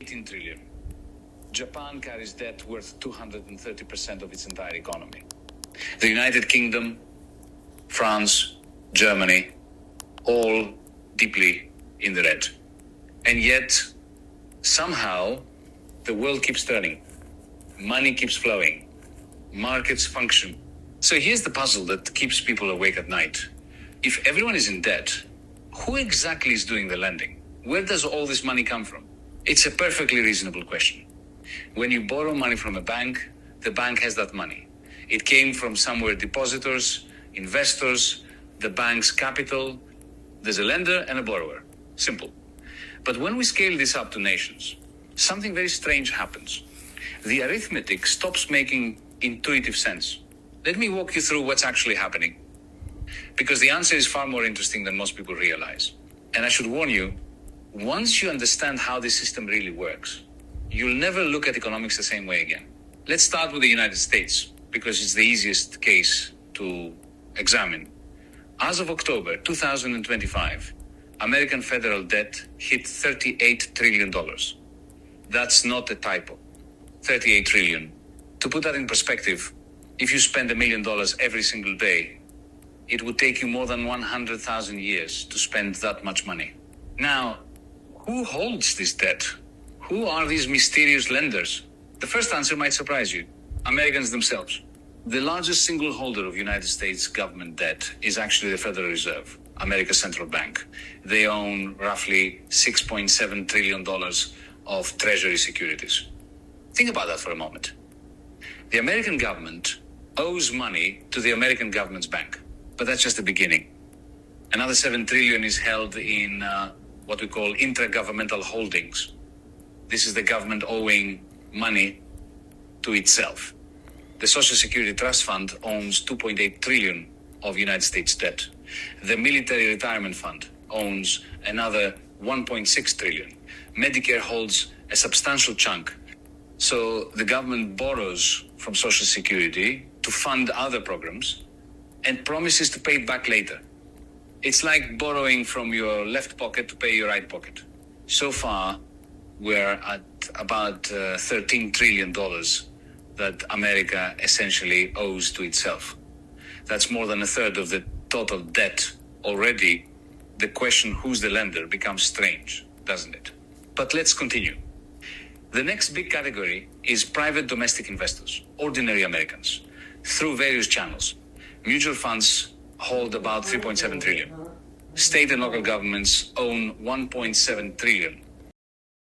18 trillion. Japan carries debt worth 230% of its entire economy. The United Kingdom, France, Germany, all deeply in the red. And yet, somehow, the world keeps turning. Money keeps flowing. Markets function. So here's the puzzle that keeps people awake at night. If everyone is in debt, who exactly is doing the lending? Where does all this money come from? It's a perfectly reasonable question. When you borrow money from a bank, the bank has that money. It came from somewhere: depositors, investors, the bank's capital. There's a lender and a borrower. Simple. But when we scale this up to nations, something very strange happens. The arithmetic stops making intuitive sense. Let me walk you through what's actually happening, because the answer is far more interesting than most people realize. And I should warn you, once you understand how this system really works, you'll never look at economics the same way again. Let's start with the United States, because it's the easiest case to examine. As of October 2025, American federal debt hit $38 trillion. That's not a typo. 38 trillion. To put that in perspective, if you spend $1 million every single day, it would take you more than 100,000 years to spend that much money. Now, who holds this debt? Who are these mysterious lenders? The first answer might surprise you. Americans themselves. The largest single holder of United States government debt is actually the Federal Reserve, America's central bank. They own roughly $6.7 trillion of treasury securities. Think about that for a moment. The American government owes money to the American government's bank, but that's just the beginning. Another 7 trillion is held in what we call intragovernmental holdings. This is the government owing money to itself. The Social Security Trust Fund owns 2.8 trillion of United States debt. The Military Retirement Fund owns another 1.6 trillion. Medicare holds a substantial chunk. So the government borrows from Social Security to fund other programs and promises to pay it back later. It's like borrowing from your left pocket to pay your right pocket. So far, we're at about $13 trillion that America essentially owes to itself. That's more than a third of the total debt already. The question, who's the lender, becomes strange, doesn't it? But let's continue. The next big category is private domestic investors, ordinary Americans, through various channels. Mutual funds hold about 3.7 trillion. State and local governments own 1.7 trillion.